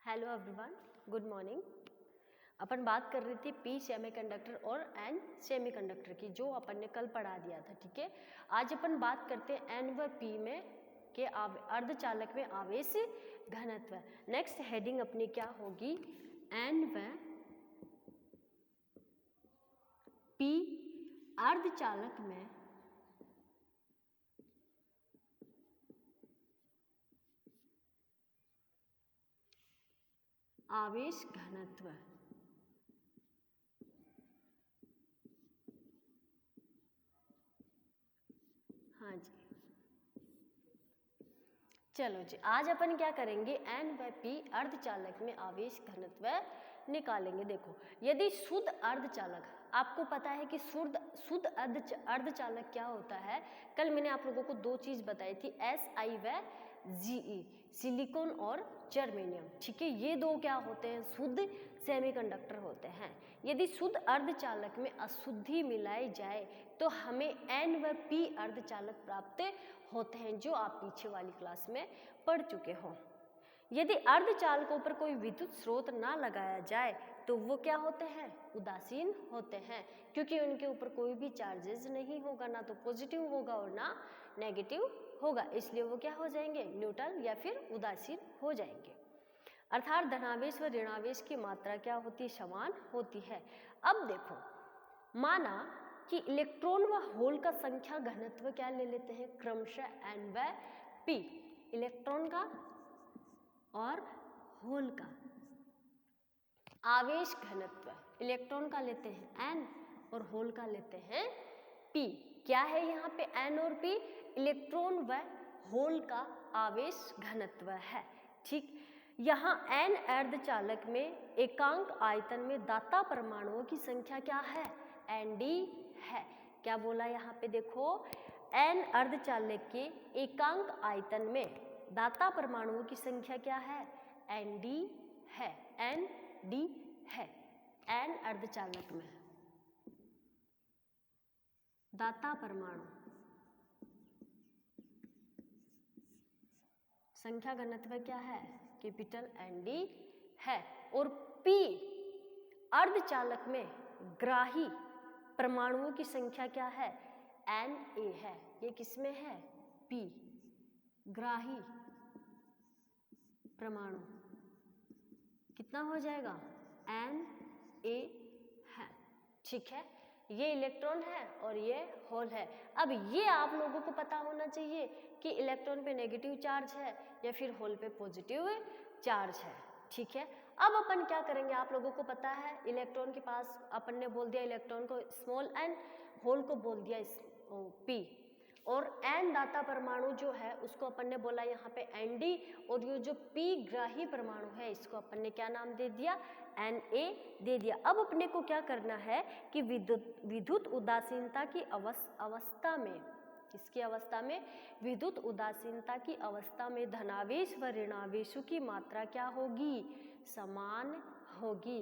Hello everyone, good morning. अपन बात कर रही थी पी सेमीकंडक्टर और एन सेमीकंडक्टर की, जो अपन ने कल पढ़ा दिया था। ठीक है, आज अपन बात करते हैं एन व पी में के अर्धचालक में आवेश घनत्व। नेक्स्ट हेडिंग अपनी क्या होगी? एन व पी अर्धचालक में आवेश घनत्व। हाँ जी, चलो जी, आज अपन क्या करेंगे? एन व पी अर्धचालक में आवेश घनत्व निकालेंगे। देखो, यदि शुद्ध अर्धचालक, आपको पता है कि शुद्ध अर्धचालक क्या होता है? कल मैंने आप लोगों को दो चीज बताई थी, SI व GE, सिलिकॉन और जर्मेनियम। ठीक है, ये दो क्या होते हैं? शुद्ध सेमीकंडक्टर होते हैं। यदि शुद्ध अर्धचालक में अशुद्धि मिलाई जाए तो हमें N व P अर्धचालक प्राप्त होते हैं, जो आप पीछे वाली क्लास में पढ़ चुके हो। यदि अर्धचालकों पर कोई विद्युत स्रोत ना लगाया जाए तो वो क्या होते हैं? उदासीन होते हैं, क्योंकि उनके ऊपर कोई भी चार्जेस नहीं होगा, ना तो पॉजिटिव होगा और ना नेगेटिव होगा, इसलिए वो क्या हो जाएंगे? न्यूट्रल या फिर उदासीन हो जाएंगे। अर्थात धनावेश व ऋणावेश की मात्रा क्या होती है? समान होती है। अब देखो, माना कि इलेक्ट्रॉन व होल का संख्या घनत्व क्या ले लेते हैं? क्रमशः N व P, इलेक्ट्रॉन का और होल का आवेश घनत्व। इलेक्ट्रॉन का लेते हैं N और होल का लेते हैं P। क्या है यहाँ पे N और P? इलेक्ट्रॉन व होल का आवेश घनत्व है। ठीक, यहाँ N अर्धचालक में एकांक आयतन में दाता परमाणुओं की संख्या क्या है? Nd है। क्या बोला यहाँ पे? देखो, N अर्धचालक के एकांक आयतन में दाता परमाणुओं की संख्या क्या है? Nd है। Nd है। N अर्धचालक में दाता परमाणु संख्या घनत्व क्या है? कैपिटल Nd है। और P अर्धचालक में ग्राही परमाणुओं की संख्या क्या है? Na है। ये किसमें है? P, ग्राही परमाणु कितना हो जाएगा? Na है। ठीक है, ये इलेक्ट्रॉन है और ये होल है। अब ये आप लोगों को पता होना चाहिए कि इलेक्ट्रॉन पे नेगेटिव चार्ज है या फिर होल पे पॉजिटिव चार्ज है। ठीक है, अब अपन क्या करेंगे? आप लोगों को पता है, इलेक्ट्रॉन के पास अपन ने बोल दिया इलेक्ट्रॉन को स्मॉल n, होल को बोल दिया P, और N दाता परमाणु जो है उसको अपन ने बोला यहाँ पे Nd, और ये जो P ग्राही परमाणु है इसको अपन ने क्या नाम दे दिया? Na दे दिया। अब अपने को क्या करना है कि विद्युत उदासीनता की अवस्था में, किसकी अवस्था में? विद्युत उदासीनता की अवस्था में धनावेश व ऋणावेशों की मात्रा क्या होगी? समान होगी।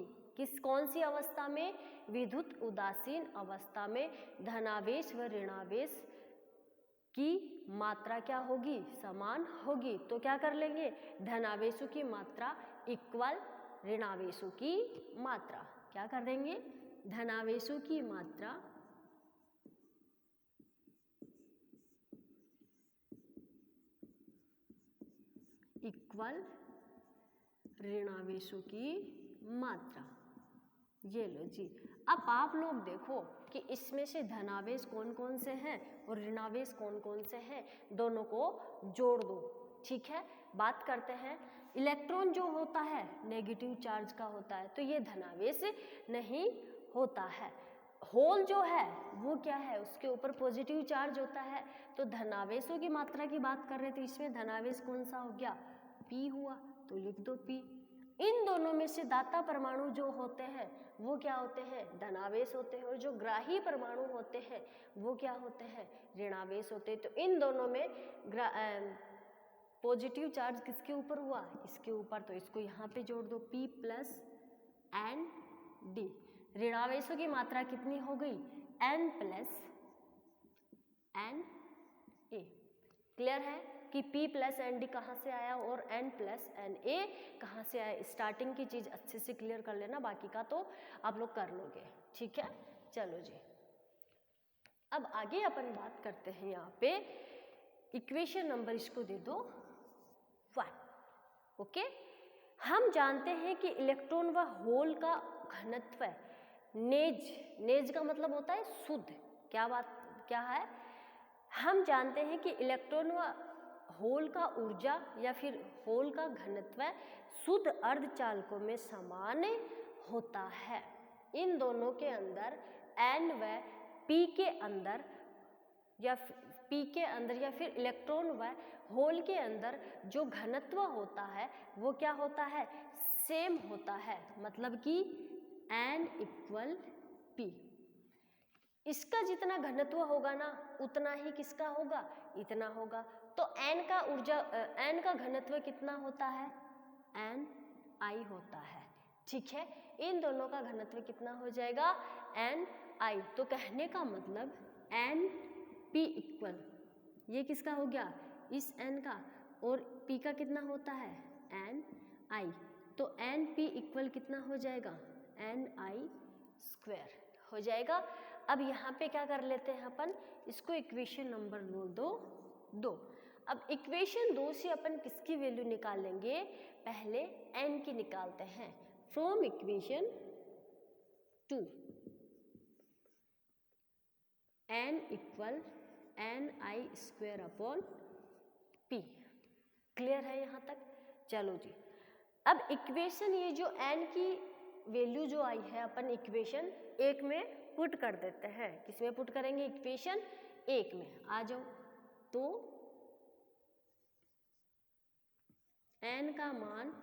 कौन सी अवस्था में? विद्युत उदासीन अवस्था में धनावेश व ऋणावेश की मात्रा क्या होगी? समान होगी। तो क्या कर लेंगे? धनावेशों की मात्रा इक्वल ऋणावेशों की मात्रा। क्या कर देंगे? धनावेशों की मात्रा इक्वल ऋणावेशों की मात्रा। ये लो जी। अब आप लोग देखो कि इसमें से धनावेश कौन कौन से हैं और ऋणावेश कौन कौन से हैं, दोनों को जोड़ दो। ठीक है, बात करते हैं। इलेक्ट्रॉन जो होता है नेगेटिव चार्ज का होता है, तो ये धनावेश नहीं होता है। होल जो है वो क्या है? उसके ऊपर पॉजिटिव चार्ज होता है। तो धनावेशों की मात्रा की बात कर रहे थे, इसमें धनावेश कौन सा हो गया? P हुआ, तो लिख दो P। इन दोनों में से दाता परमाणु जो होते हैं वो क्या होते हैं? धनावेश होते हैं, और जो ग्राही परमाणु होते हैं वो क्या होते हैं? ऋणावेश होते हैं। तो इन दोनों में पॉजिटिव चार्ज किसके ऊपर हुआ? इसके ऊपर, तो इसको यहाँ पे जोड़ दो, P प्लस Nd। ऋणावेशों की मात्रा कितनी हो गई? N plus Na। क्लियर है? कि P प्लस एन डी कहाँ से आया और N प्लस एन ए कहाँ से आया। स्टार्टिंग की चीज़ अच्छे से क्लियर कर लेना, बाकी का तो आप लोग कर लोगे, ठीक है। चलो जी, अब आगे अपन बात करते हैं यहाँ पे इक्वेशन नंबर, इसको दे दो 1। ओके, हम जानते हैं कि इलेक्ट्रॉन व होल का घनत्व नेज का मतलब होता है शुद्ध, क्या है, हम जानते हैं कि इलेक्ट्रॉन व होल का ऊर्जा या फिर होल का घनत्व शुद्ध अर्धचालकों में समान होता है। इन दोनों के अंदर N व P के अंदर या फिर इलेक्ट्रॉन व होल के अंदर जो घनत्व होता है वो क्या होता है, सेम होता है, मतलब कि N = P। इसका जितना घनत्व होगा ना उतना ही किसका होगा, इतना होगा। तो N का घनत्व कितना होता है, Ni होता है, ठीक है। इन दोनों का घनत्व कितना हो जाएगा, Ni। तो कहने का मतलब Np = ये किसका हो गया, इस N का, और P का कितना होता है, Ni। तो Np = कितना हो जाएगा, Ni² हो जाएगा। अब यहाँ पे क्या कर लेते हैं अपन, इसको इक्वेशन नंबर बोल दो 2। अब इक्वेशन 2 से अपन किसकी वैल्यू निकालेंगे, पहले N की निकालते हैं। From equation 2 N = Ni² P। Clear है यहाँ तक, चलो जी। अब इक्वेशन ये जो N की वैल्यू जो आई है अपन इक्वेशन 1 में पुट कर देते हैं। किसमें पुट करेंगे, इक्वेशन 1 में आ जाओ। तो N का मान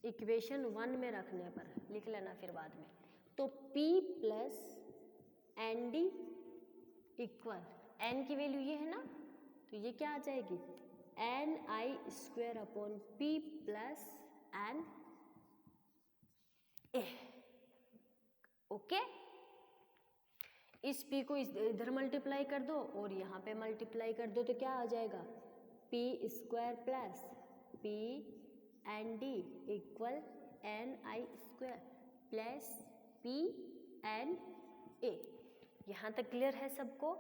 इक्वेशन 1 में रखने पर लिख लेना फिर बाद में, तो P plus n d equal, N की वैल्यू ये है ना, तो ये क्या आ जाएगी, Ni² P plus n a. Okay, इस P को इधर मल्टीप्लाई कर दो और यहाँ पे मल्टीप्लाई कर दो, तो क्या आ जाएगा, P² plus P n d equal Ni² plus P n a. यहाँ तक क्लियर है सबको।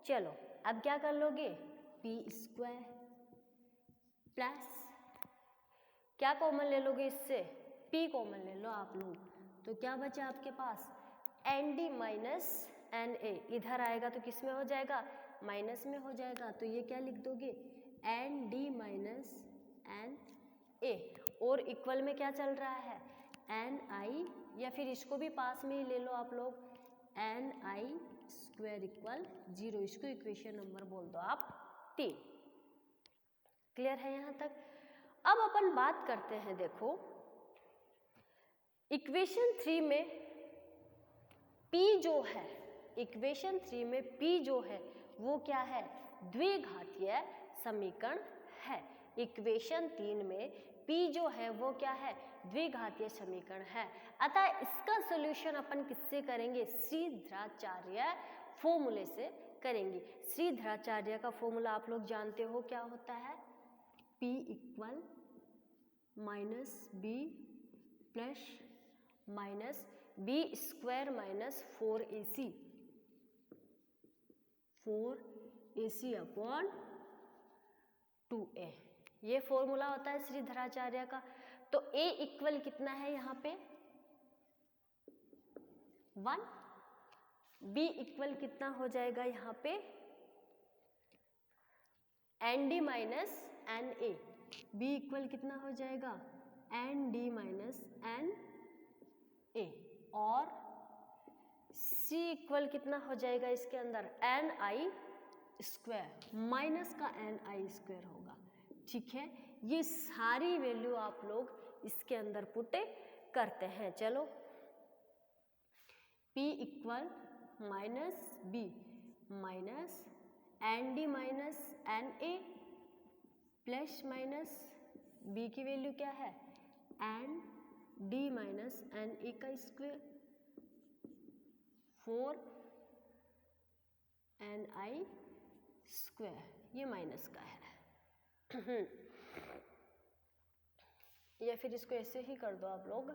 चलो अब क्या कर लोगे, P² प्लस क्या कॉमन ले लोगे, इससे P कॉमन ले लो आप लोग, तो क्या बचा आपके पास, Nd माइनस Na। इधर आएगा तो किस में हो जाएगा, माइनस में हो जाएगा, तो ये क्या लिख दोगे, Nd माइनस Na। और इक्वल में क्या चल रहा है, Ni, या फिर इसको भी पास में ही ले लो आप लोग, Ni² = 0। इसको इक्वेशन नंबर बोल दो आप 3। क्लियर है यहाँ तक। अब अपन बात करते हैं, देखो इक्वेशन 3 में P जो है, इक्वेशन 3 में P जो है वो क्या है, द्विघातीय समीकरण है। इक्वेशन 3 में P जो है वो क्या है, द्विघातीय समीकरण है। अतः इसका सॉल्यूशन अपन किससे करेंगे, श्रीधराचार्य फॉर्मूले से करेंगे। श्रीधराचार्य का फॉर्मूला आप लोग जानते हो क्या होता है, P = -b plus minus b² minus 4ac upon 2a। ये फॉर्मूला होता है श्रीधराचार्य का। तो a इक्वल कितना है यहाँ पे 1, b इक्वल कितना हो जाएगा यहाँ पे Nd minus Na। b equal कितना हो जाएगा Nd माइनस Na। और c इक्वल कितना हो जाएगा इसके अंदर Ni² माइनस का Ni² होगा, ठीक है। ये सारी वैल्यू आप लोग इसके अंदर पुट करते हैं। चलो P = -b minus Nd minus Na plus minus b की वैल्यू क्या है Nd माइनस Na² 4 Ni², ये माइनस का है या फिर इसको ऐसे ही कर दो आप लोग,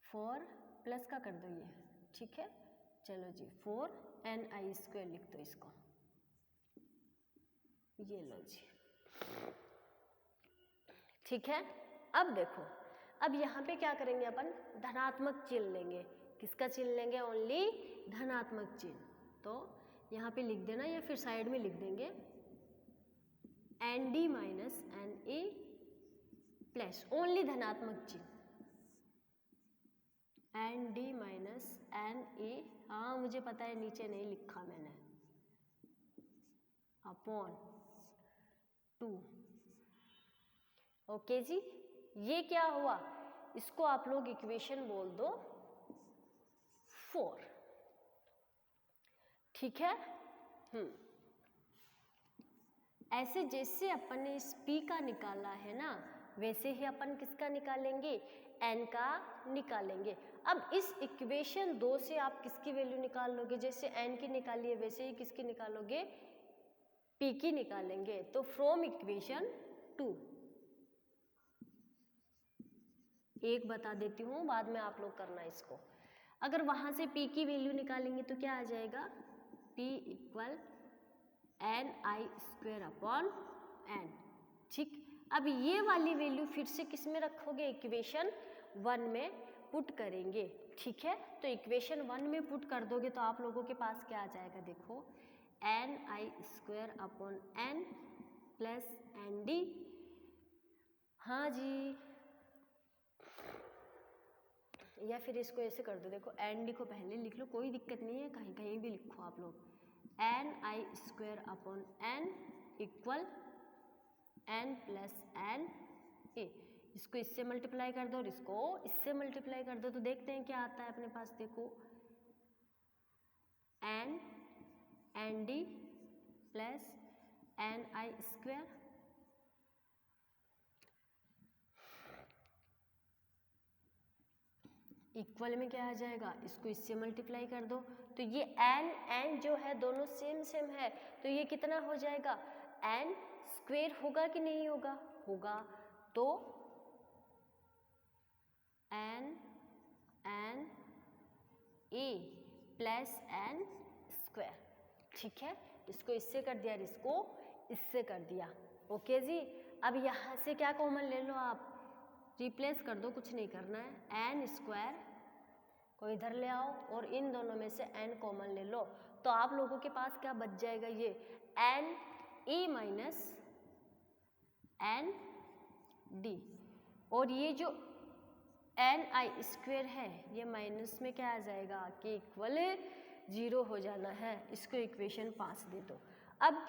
4 प्लस का कर दो ये, ठीक है। चलो जी 4Ni² लिख दो इसको, ये लो जी, ठीक है। अब देखो, अब यहाँ पे क्या करेंगे अपन, धनात्मक चिन्ह लेंगे। किसका चिन्ह लेंगे, ओनली धनात्मक चिन्ह। तो यहाँ पे लिख देना या फिर साइड में लिख देंगे Nd minus Na plus, only धनात्मक चिन्ह, Nd माइनस Na, हाँ मुझे पता है नीचे नहीं लिखा मैंने, अपॉन 2। ओके जी, ये क्या हुआ, इसको आप लोग इक्वेशन बोल दो 4, ठीक है। ऐसे जैसे अपन ने इस P का निकाला है ना, वैसे ही अपन किसका निकालेंगे, N का निकालेंगे। अब इस इक्वेशन 2 से आप किसकी वैल्यू निकाल लोगे, जैसे N की निकाली है वैसे ही किसकी निकालोगे, P की निकालेंगे। तो फ्रॉम इक्वेशन 2, एक बता देती हूँ, बाद में आप लोग करना इसको। अगर वहां से P की वैल्यू निकालेंगे तो क्या आ जाएगा, P equal Ni² upon N, ठीक। अब ये वाली वैल्यू फिर से किस में रखोगे, इक्वेशन 1 में पुट करेंगे, ठीक है। तो इक्वेशन 1 में पुट कर दोगे तो आप लोगों के पास क्या आ जाएगा, देखो Ni² upon N plus Nd, हाँ जी, या फिर इसको ऐसे कर दो, देखो Nd को पहले लिख लो, कोई दिक्कत नहीं है, कहीं कहीं भी लिखो आप लोग, Ni² upon N equal N plus Na, इसको इससे मल्टीप्लाई कर दो और इसको इससे मल्टीप्लाई कर दो, तो देखते हैं क्या आता है अपने पास। देखो Nd प्लस Ni², इक्वल में क्या आ जाएगा, इसको इससे मल्टीप्लाई कर दो, तो ये n जो है दोनों सेम सेम है, तो ये कितना हो जाएगा, N² होगा कि नहीं होगा, होगा। तो N A प्लस N², ठीक है। इसको इससे कर दिया और इसको इससे कर दिया, ओके जी। अब यहाँ से क्या कॉमन ले लो, आप रिप्लेस कर दो, कुछ नहीं करना है, N² को इधर ले आओ और इन दोनों में से N कॉमन ले लो, तो आप लोगों के पास क्या बच जाएगा, ये Na माइनस Nd, और ये जो Ni² है ये माइनस में क्या आ जाएगा कि इक्वल 0 हो जाना है, इसको इक्वेशन 5 दे दो। अब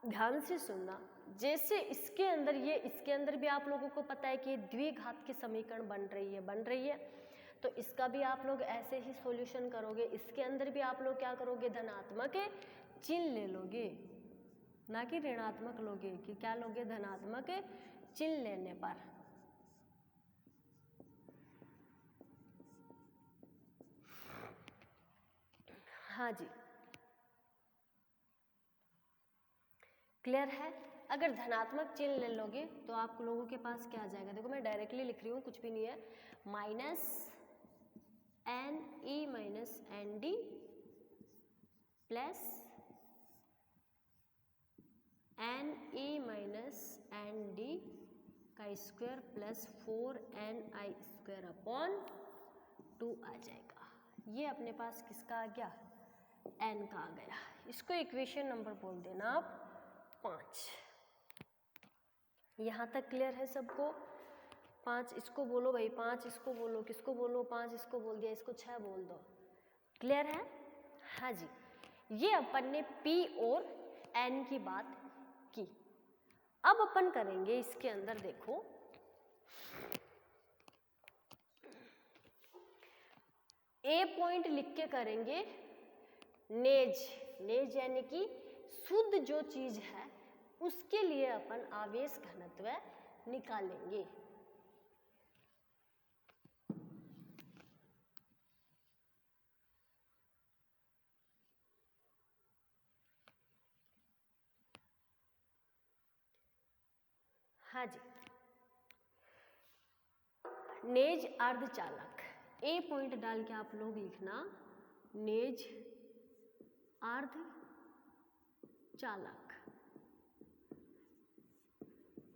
ध्यान से सुनना, जैसे इसके अंदर ये, इसके अंदर भी आप लोगों को पता है कि द्विघात की समीकरण बन रही है, तो इसका भी आप लोग ऐसे ही सॉल्यूशन करोगे। इसके अंदर भी आप लोग क्या करोगे, धनात्मक चिन्ह ले लोगे, ना कि ऋणात्मक लोगे, कि क्या लोगे, धनात्मक चिन्ह लेने पर। हाँ जी, क्लियर है। अगर धनात्मक चिन्ह ले लोगे तो आप लोगों के पास क्या आ जाएगा, देखो मैं डायरेक्टली लिख रही हूँ, कुछ भी नहीं है, minus Ne minus Nd plus Ne minus Nd का स्क्वायर प्लस 4Ni² अपॉन 2 आ जाएगा। ये अपने पास किसका आ गया, N का आ गया। इसको इक्वेशन नंबर बोल देना आप 5। यहाँ तक क्लियर है सबको, 5 इसको बोलो भाई, 5 इसको बोलो, किसको बोलो, 5 इसको बोल दिया, इसको 6 बोल दो, क्लियर है। हाँ जी, ये अपन ने P और N की बात की। अब अपन करेंगे इसके अंदर, देखो A पॉइंट लिख के करेंगे नेज यानी कि शुद्ध जो चीज है उसके लिए अपन आवेश घनत्व निकालेंगे। हाँ जी, नेज अर्धचालक, ए पॉइंट डाल के आप लोग लिखना, नेज अर्धचालक।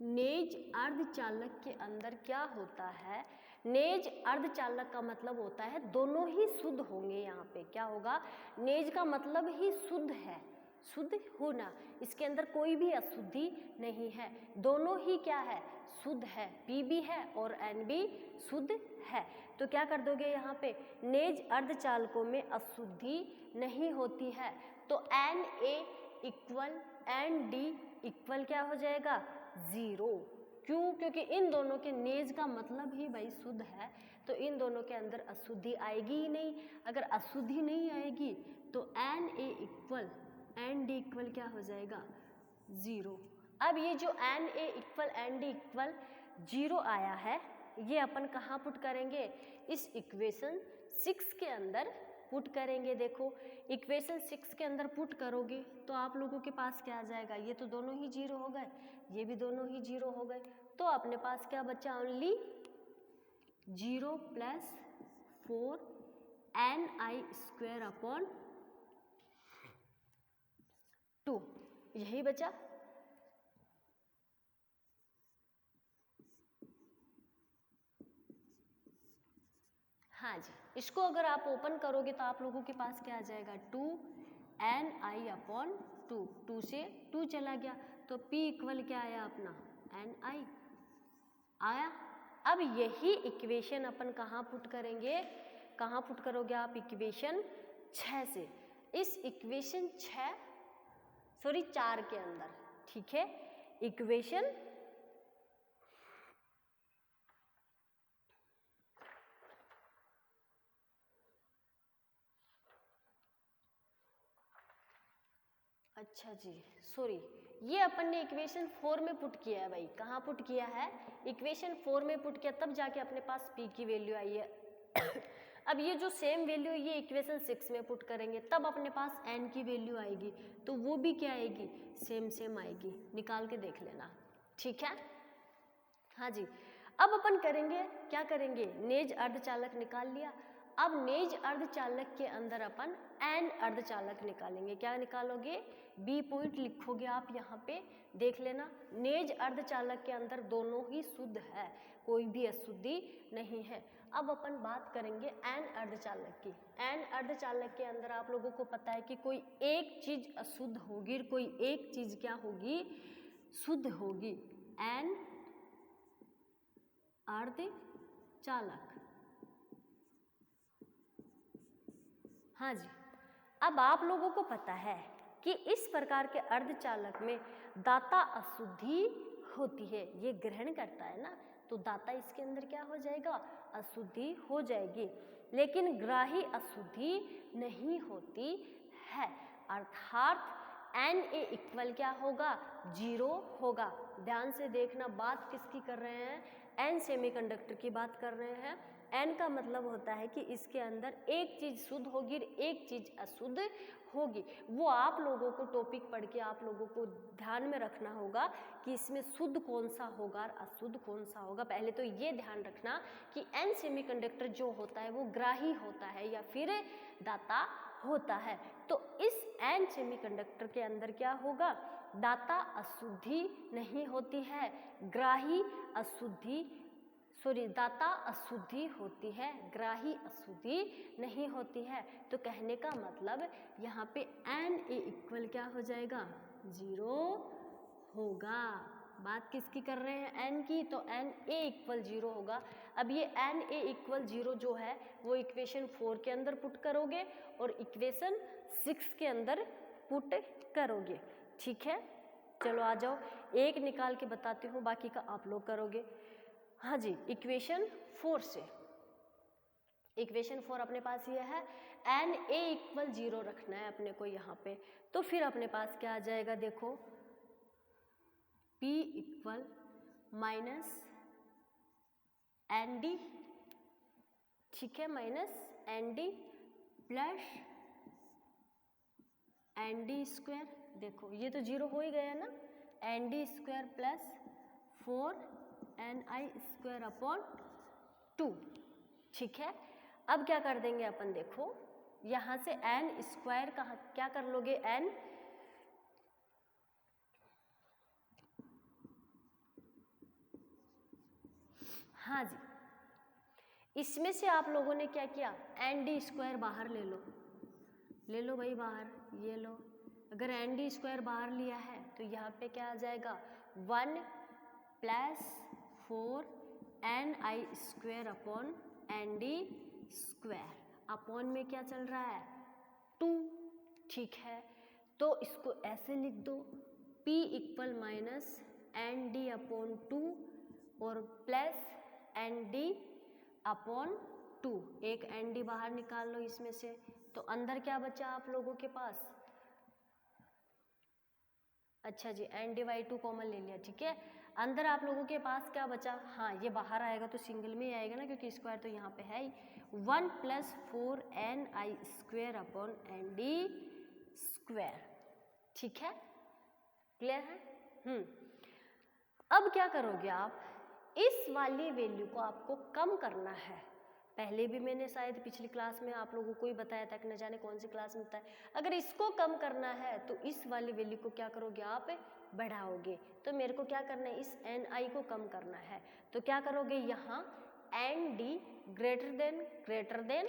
नेज अर्धचालक के अंदर क्या होता है, नेज अर्धचालक का मतलब होता है दोनों ही शुद्ध होंगे। यहाँ पे क्या होगा, नेज का मतलब ही शुद्ध है, शुद्ध होना, इसके अंदर कोई भी अशुद्धि नहीं है, दोनों ही क्या है, शुद्ध है, पी भी है और एन भी शुद्ध है। तो क्या कर दोगे यहाँ पे, नेज अर्धचालकों में अशुद्धि नहीं होती है, तो n a equal n d equal क्या हो जाएगा, 0। क्यों, क्योंकि इन दोनों के नेज का मतलब ही भाई शुद्ध है, तो इन दोनों के अंदर अशुद्धि आएगी ही नहीं। अगर अशुद्धि नहीं आएगी तो n a equal n d equal क्या हो जाएगा, 0। अब ये जो n a equal n d equal 0 आया है, ये अपन कहाँ पुट करेंगे, इस इक्वेशन 6 के अंदर पुट करेंगे। देखो इक्वेशन 6 के अंदर पुट करोगे तो आप लोगों के पास क्या आ जाएगा, ये तो दोनों ही 0 हो गए, ये भी दोनों ही 0 हो गए, तो अपने पास क्या बचा, ओनली 0 + 4 ni² अपॉन 2, यही बचा। हाँ जी, इसको अगर आप ओपन करोगे तो आप लोगों के पास क्या आ जाएगा, 2ni/2, 2 से 2 चला गया तो p इक्वल क्या आया अपना, ni आया। अब यही इक्वेशन अपन कहाँ पुट करेंगे, कहाँ पुट करोगे आप, इक्वेशन 6 से, इस इक्वेशन 4 के अंदर, ठीक है, इक्वेशन अच्छा जी सॉरी, ये अपन ने इक्वेशन 4 में पुट किया है भाई, कहाँ पुट किया है, इक्वेशन 4 में पुट किया, तब जाके अपने पास p की वैल्यू आई है। अब ये जो सेम वैल्यू ये इक्वेशन 6 में पुट करेंगे तब अपने पास n की वैल्यू आएगी, तो वो भी क्या आएगी, सेम आएगी, निकाल के देख लेना, ठीक है। हाँ जी, अब अपन करेंगे क्या करेंगे, नेज अर्धचालक निकाल लिया, अब नेज अर्धचालक के अंदर अपन एन अर्धचालक निकालेंगे। क्या निकालोगे, बी पॉइंट लिखोगे आप यहाँ पे, देख लेना, नेज अर्धचालक के अंदर दोनों ही शुद्ध है, कोई भी अशुद्धि नहीं है। अब अपन बात करेंगे एन अर्धचालक की। एन अर्धचालक के अंदर आप लोगों को पता है कि कोई एक चीज अशुद्ध होगी, कोई एक चीज क्या होगी, शुद्ध होगी, एन अर्धचालक। हाँ जी, अब आप लोगों को पता है कि इस प्रकार के अर्धचालक में दाता अशुद्धि होती है, ये ग्रहण करता है ना, तो दाता इसके अंदर क्या हो जाएगा, अशुद्धि हो जाएगी, लेकिन ग्राही अशुद्धि नहीं होती है, अर्थात Na इक्वल क्या होगा, 0 होगा। ध्यान से देखना, बात किसकी कर रहे हैं, एन सेमीकंडक्टर की बात कर रहे हैं। एन का मतलब होता है कि इसके अंदर एक चीज शुद्ध होगी, एक चीज अशुद्ध होगी। वो आप लोगों को टॉपिक पढ़ के आप लोगों को ध्यान में रखना होगा कि इसमें शुद्ध कौन सा होगा और अशुद्ध कौन सा होगा। पहले तो ये ध्यान रखना कि एन सेमीकंडक्टर जो होता है वो ग्राही होता है या फिर दाता होता है। तो इस एन सेमीकंडक्टर के अंदर क्या होगा, दाता अशुद्धि नहीं होती है, ग्राही अशुद्धि दाता अशुद्धि होती है, ग्राही अशुद्धि नहीं होती है। तो कहने का मतलब यहाँ पे एन ए इक्वल क्या हो जाएगा, 0 होगा। बात किसकी कर रहे हैं, एन की, तो एन ए इक्वल 0 होगा। अब ये एन ए इक्वल 0 जो है वो इक्वेशन 4 के अंदर पुट करोगे और इक्वेशन 6 के अंदर पुट करोगे, ठीक है। चलो आ जाओ, एक निकाल के बताती हूँ, बाकी का आप लोग करोगे। हाँ जी, इक्वेशन 4 से, इक्वेशन 4 अपने पास ये है, एन ए इक्वल 0 रखना है अपने को यहाँ पे, तो फिर अपने पास क्या आ जाएगा, देखो P equal minus n d, ठीक है, minus n d plus n d square. देखो ये तो 0 हो ही गया ना, n d square plus 4ni² upon 2। ठीक है, अब क्या कर देंगे अपन, देखो यहाँ से n² कहाँ क्या कर लोगे, n हाँ जी, इसमें से आप लोगों ने क्या किया, ND² बाहर ले लो भाई बाहर, ये लो। अगर ND² बाहर लिया है तो यहाँ पे क्या आ जाएगा, 1 + 4ni² अपॉन ND² अपॉन में क्या चल रहा है, 2। ठीक है, तो इसको ऐसे लिख दो, P = -ND अपॉन 2 और प्लस ND अपॉन 2। एक ND बाहर निकाल लो इसमें से, तो अंदर क्या बचा आप लोगों के पास, अच्छा जी ND/2 कॉमन ले लिया। ठीक है, अंदर आप लोगों के पास क्या बचा, हाँ ये बाहर आएगा तो सिंगल में ही आएगा ना, क्योंकि स्क्वायर तो यहाँ पे है ही। 1 + 4ni² अपॉन ND²। ठीक है, क्लियर है। अब क्या करोगे आप, इस वाली वैल्यू को आपको कम करना है। पहले भी मैंने शायद पिछली क्लास में आप लोगों को ही बताया था कि न जाने कौन सी क्लास में बताया। अगर इसको कम करना है तो इस वाली वैल्यू को क्या करोगे आप, बढ़ाओगे। तो मेरे को क्या करना है, इस ni को कम करना है, तो क्या करोगे, यहाँ ND greater than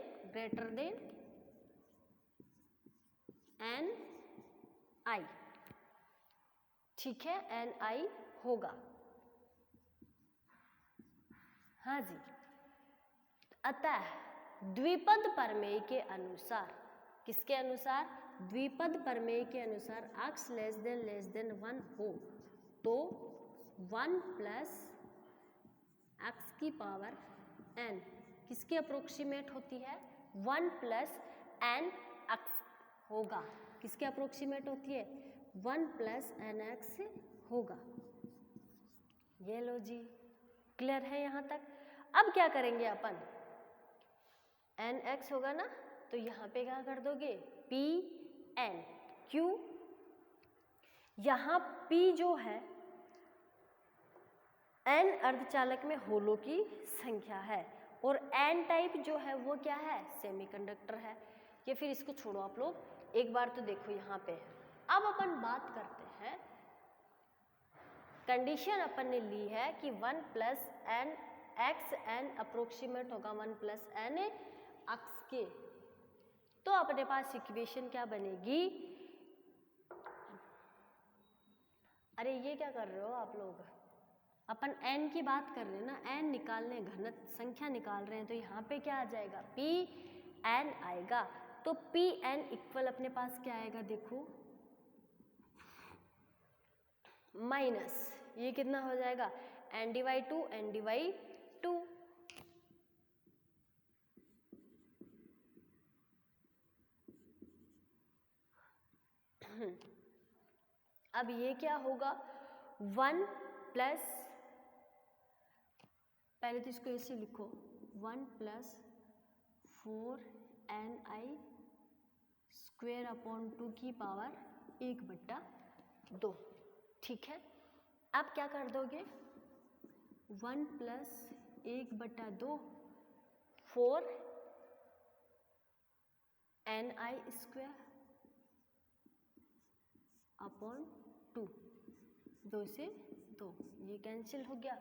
ni। ठीक है, ni होगा, हाँ जी। अतः द्विपद प्रमेय के अनुसार, किसके अनुसार, द्विपद प्रमेय के अनुसार x < 1 हो तो 1 + x⁴n किसके अप्रोक्सीमेट होती है, 1 + nx होगा। किसके अप्रोक्सीमेट होती है, 1 + nx होगा। ये लो जी, क्लियर है यहाँ तक। अब क्या करेंगे अपन, nx होगा ना, तो यहाँ पे क्या कर दोगे, Pn। क्यों, यहाँ P जो है n अर्धचालक में होलों की संख्या है, और n टाइप जो है वो क्या है, सेमीकंडक्टर है। या फिर इसको छोड़ो आप लोग, एक बार तो देखो यहाँ पे। अब अपन बात करते हैं, कंडीशन अपन ने ली है कि 1 + nxn अप्रोक्सीमेट होगा 1 + nx के, तो अपने पास इक्वेशन क्या बनेगी, अरे ये क्या कर रहे हो आप लोग, अपन n की बात कर रहे हैं ना, n निकालने, घनत्व संख्या निकाल रहे हैं, तो यहाँ पे क्या आ जाएगा, Pn आएगा। तो Pn इक्वल अपने पास क्या आएगा, देखो माइनस, ये कितना हो जाएगा, ND/2 ND/2। अब ये क्या होगा, 1 + पहले तो इसको ऐसे लिखो, 1 + 4ni² अपॉन 2 की पावर 1/2। ठीक है, आप क्या कर दोगे, 1 + 1/2 4ni² अपॉन 2, 2 से 2 ये कैंसिल हो गया।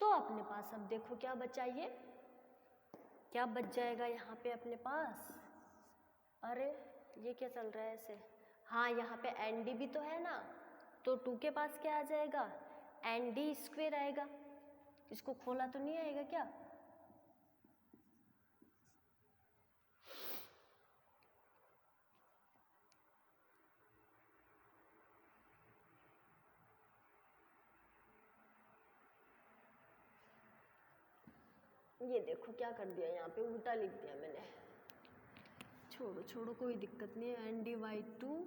तो अपने पास अब देखो क्या बचा, ये क्या बच जाएगा यहाँ पे अपने पास, अरे ये क्या चल रहा है ऐसे, हाँ यहाँ पे ND भी तो है ना, तो 2 के पास क्या आ जाएगा, ND² आएगा। इसको खोला तो नहीं आएगा क्या, ये देखो क्या कर दिया, यहाँ पे उल्टा लिख दिया मैंने, छोड़ो छोड़ो कोई दिक्कत नहीं है। ND/2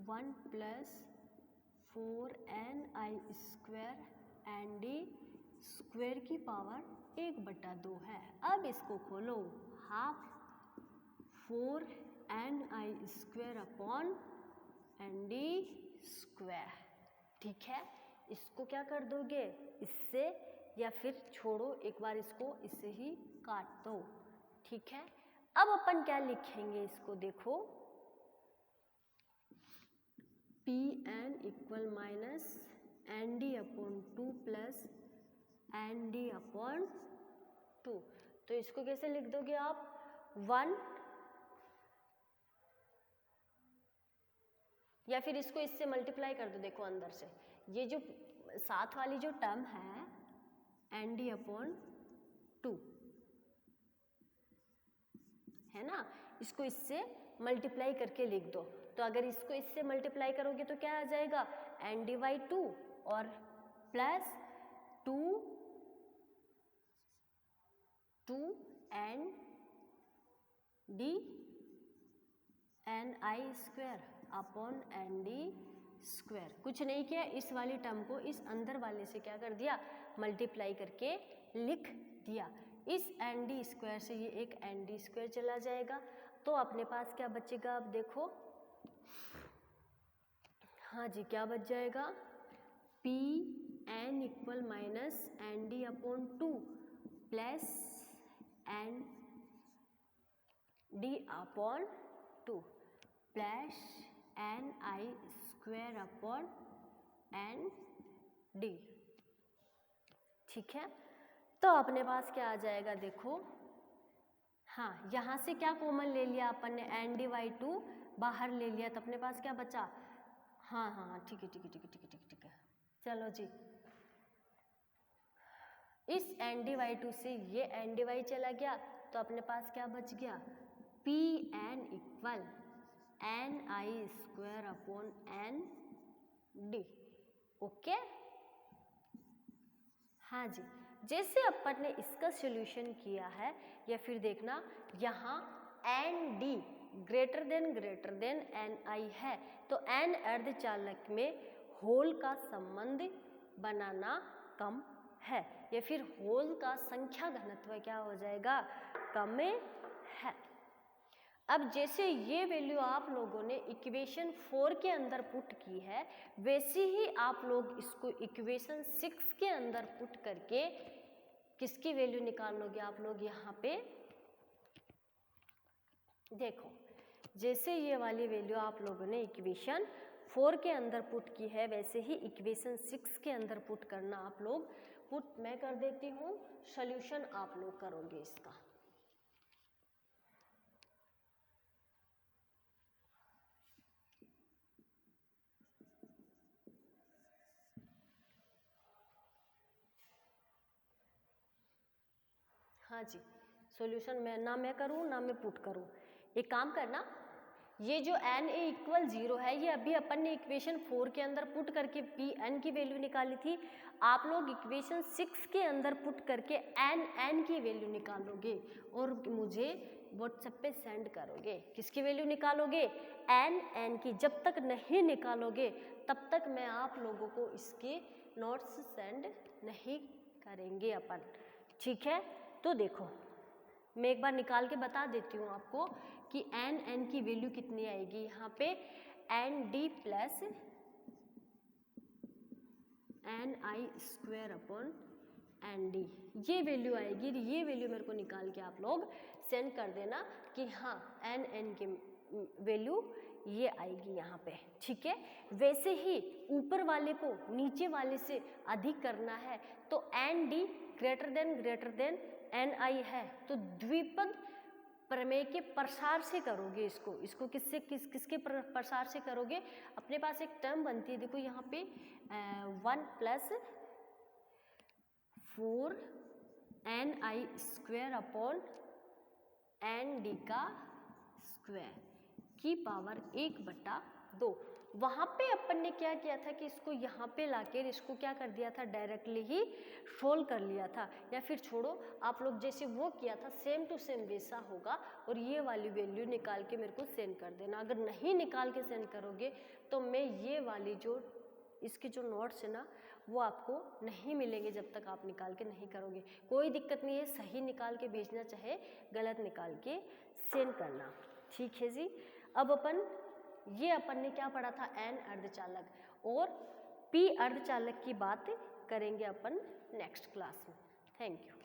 1 + 4ni² ND² की पावर 1/2 है। अब इसको खोलो, हाफ 4ni² अपॉन ND²। ठीक है, इसको क्या कर दोगे इससे, या फिर छोड़ो एक बार इसको इससे ही काट दो। ठीक है, अब अपन क्या लिखेंगे इसको देखो, p n equal minus n d upon 2 plus n d upon 2। तो इसको कैसे लिख दोगे आप, 1, या फिर इसको इससे मल्टीप्लाई कर दो। देखो अंदर से ये जो साथ वाली जो टर्म है एन डी अपॉन 2 है ना, इसको इससे मल्टीप्लाई करके लिख दो। तो अगर इसको इससे मल्टीप्लाई करोगे तो क्या आ जाएगा, एन डी बाई 2 और plus 2 n d n i square upon n d square. कुछ नहीं किया, इस वाली टर्म को इस अंदर वाले से क्या कर दिया, मल्टीप्लाई करके लिख दिया। इस एन डी स्क्वायर से ये एक एन डी स्क्वायर चला जाएगा, तो अपने पास क्या बचेगा, अब देखो, हाँ जी क्या बच जाएगा, p n equal minus n d upon 2 plus n d upon 2 plus n i square upon n d. ठीक है, तो अपने पास क्या आ जाएगा देखो, हाँ यहाँ से क्या कॉमन ले लिया अपन ने, एन डी बाई 2 बाहर ले लिया, तो अपने पास क्या बचा, हाँ हाँ ठीक है ठीक है ठीक है ठीक है ठीक है, चलो जी, इस एन डी बाई 2 से ये एन डी बाई चला गया, तो अपने पास क्या बच गया, p n equal n i square upon n d. Okay, हाँ जी, जैसे अपन ने इसका सॉल्यूशन किया है, या फिर देखना यहाँ n d greater than n i है, तो एन अर्धचालक में होल का संबंध बनाना कम है, या फिर होल का संख्या घनत्व क्या हो जाएगा, कम है। अब जैसे ये वैल्यू आप लोगों ने इक्वेशन 4 के अंदर पुट की है, वैसे ही आप लोग इसको इक्वेशन 6 के अंदर पुट करके किसकी वैल्यू निकाल लोगे आप लोग, यहाँ पे देखो, जैसे ये वाली वैल्यू आप लोगों ने इक्वेशन 4 के अंदर पुट की है, वैसे ही इक्वेशन 6 के अंदर पुट करना आप लोग, पुट मैं कर देती हूँ, सॉल्यूशन आप लोग करोगे इसका। हाँ जी, सॉल्यूशन मैं करूँ ना मैं पुट करूँ, एक काम करना, ये जो एन ए इक्वल 0 है, ये अभी अपन ने इक्वेशन 4 के अंदर पुट करके पी एन की वैल्यू निकाली थी, आप लोग इक्वेशन 6 के अंदर पुट करके एन की वैल्यू निकालोगे और मुझे व्हाट्सएप पे सेंड करोगे। किसकी वैल्यू निकालोगे, एन की। जब तक नहीं निकालोगे तब तक मैं आप लोगों को इसके नोट्स सेंड नहीं करेंगे अपन, ठीक है। तो देखो मैं एक बार निकाल के बता देती हूँ आपको कि एन की वैल्यू कितनी आएगी, यहाँ पे N d plus n i square upon n D, ये वैल्यू आएगी। ये वैल्यू मेरे को निकाल के आप लोग सेंड कर देना कि हाँ एन की वैल्यू ये आएगी यहाँ पे, ठीक है। वैसे ही ऊपर वाले को नीचे वाले से अधिक करना है, तो n d greater than n i है, तो द्विपद प्रमेय के प्रसार से करोगे इसको किसके प्रसार से करोगे। अपने पास एक टर्म बनती है, देखो यहाँ पे 1 plus 4 N i square upon n D का स्क्वायर की पावर 1/2। वहाँ पे अपन ने क्या किया था कि इसको यहाँ पे लाकर इसको क्या कर दिया था, डायरेक्टली ही सोल्व कर लिया था। या फिर छोड़ो, आप लोग जैसे वो किया था सेम टू सेम वैसा होगा, और ये वाली वैल्यू निकाल के मेरे को सेंड कर देना। अगर नहीं निकाल के सेंड करोगे तो मैं ये वाली जो इसके जो नोट्स है ना वो आपको नहीं मिलेंगे जब तक आप निकाल के नहीं करोगे। कोई दिक्कत नहीं है, सही निकाल के भेजना चाहे गलत निकाल के सेंड करना, ठीक है जी। अब अपन ने क्या पढ़ा था, एन अर्धचालक, और पी अर्धचालक की बात करेंगे अपन नेक्स्ट क्लास में। Thank you.